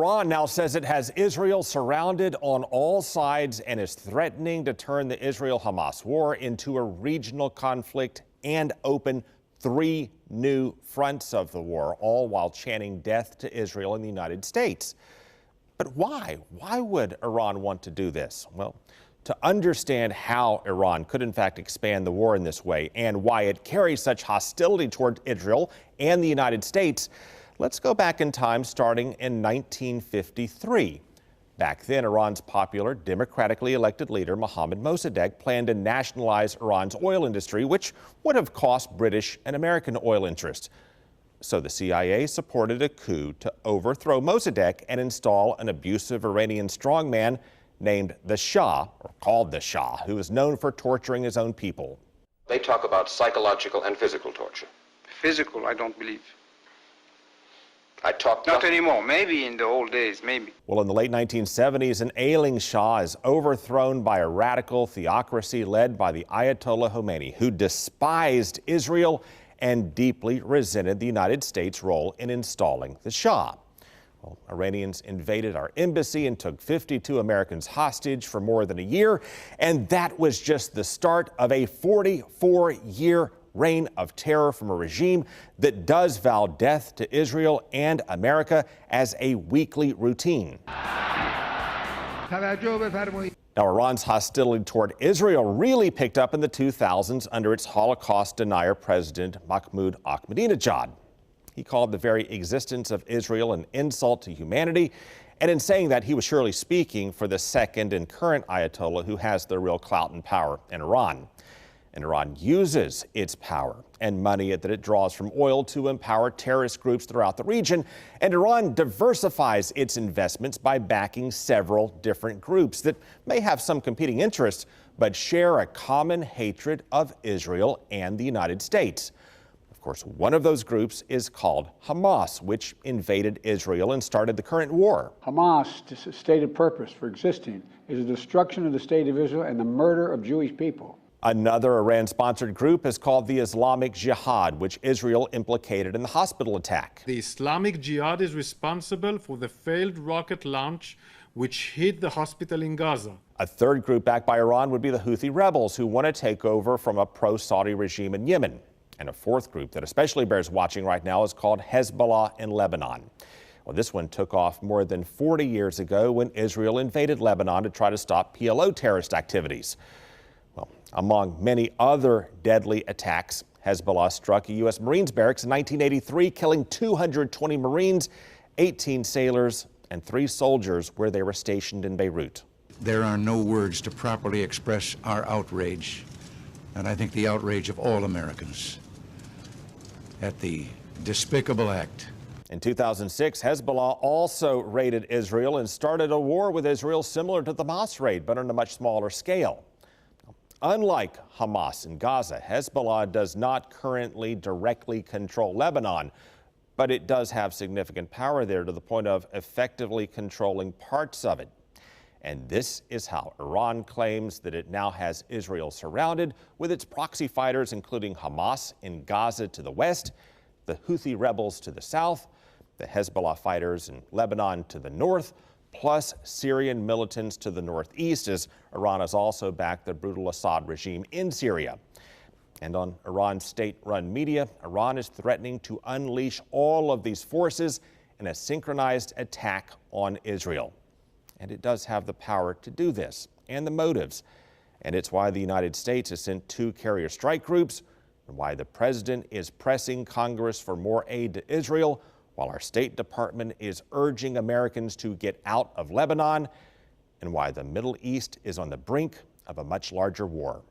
Iran now says it has Israel surrounded on all sides and is threatening to turn the Israel-Hamas war into a regional conflict and open 3 new fronts of the war, all while chanting death to Israel and the United States. But why? Why would Iran want to do this? Well, to understand how Iran could in fact expand the war in this way and why it carries such hostility toward Israel and the United States, let's go back in time starting in 1953. Back then, Iran's popular, democratically elected leader, Mohammad Mossadegh, planned to nationalize Iran's oil industry, which would have cost British and American oil interests. So the CIA supported a coup to overthrow Mossadegh and install an abusive Iranian strongman named the Shah, or called the Shah, who is known for torturing his own people. They talk about psychological and physical torture. Physical, I don't believe. Not anymore. Maybe in the old days, maybe. Well, in the late 1970s, an ailing Shah is overthrown by a radical theocracy led by the Ayatollah Khomeini, who despised Israel and deeply resented the United States' role in installing the Shah. Well, Iranians invaded our embassy and took 52 Americans hostage for more than a year, and that was just the start of a 44-year reign of terror from a regime that does vow death to Israel and America as a weekly routine. Now, Iran's hostility toward Israel really picked up in the 2000s under its Holocaust denier president Mahmoud Ahmadinejad. He called the very existence of Israel an insult to humanity, and in saying that, he was surely speaking for the second and current Ayatollah who has the real clout and power in Iran. And Iran uses its power and money that it draws from oil to empower terrorist groups throughout the region. And Iran diversifies its investments by backing several different groups that may have some competing interests, but share a common hatred of Israel and the United States. Of course, one of those groups is called Hamas, which invaded Israel and started the current war. Hamas' stated purpose for existing is the destruction of the state of Israel and the murder of Jewish people. Another Iran-sponsored group is called the Islamic Jihad, which Israel implicated in the hospital attack. The Islamic Jihad is responsible for the failed rocket launch which hit the hospital in Gaza. A third group backed by Iran would be the Houthi rebels, who want to take over from a pro-Saudi regime in Yemen. And a fourth group that especially bears watching right now is called Hezbollah in Lebanon. Well, this one took off more than 40 years ago when Israel invaded Lebanon to try to stop PLO terrorist activities. Well, among many other deadly attacks, Hezbollah struck a U.S. Marines barracks in 1983, killing 220 Marines, 18 sailors, and 3 soldiers where they were stationed in Beirut. There are no words to properly express our outrage, and I think the outrage of all Americans, at the despicable act. In 2006, Hezbollah also raided Israel and started a war with Israel similar to the Hamas raid, but on a much smaller scale. Unlike Hamas in Gaza, Hezbollah does not currently directly control Lebanon, but it does have significant power there to the point of effectively controlling parts of it. And this is how Iran claims that it now has Israel surrounded with its proxy fighters, including Hamas in Gaza to the west, the Houthi rebels to the south, the Hezbollah fighters in Lebanon to the north, plus Syrian militants to the northeast, as Iran has also backed the brutal Assad regime in Syria. And on Iran's state-run media, Iran is threatening to unleash all of these forces in a synchronized attack on Israel. And it does have the power to do this, and the motives. And it's why the United States has sent 2 carrier strike groups, and why the president is pressing Congress for more aid to Israel, while our State Department is urging Americans to get out of Lebanon, and why the Middle East is on the brink of a much larger war.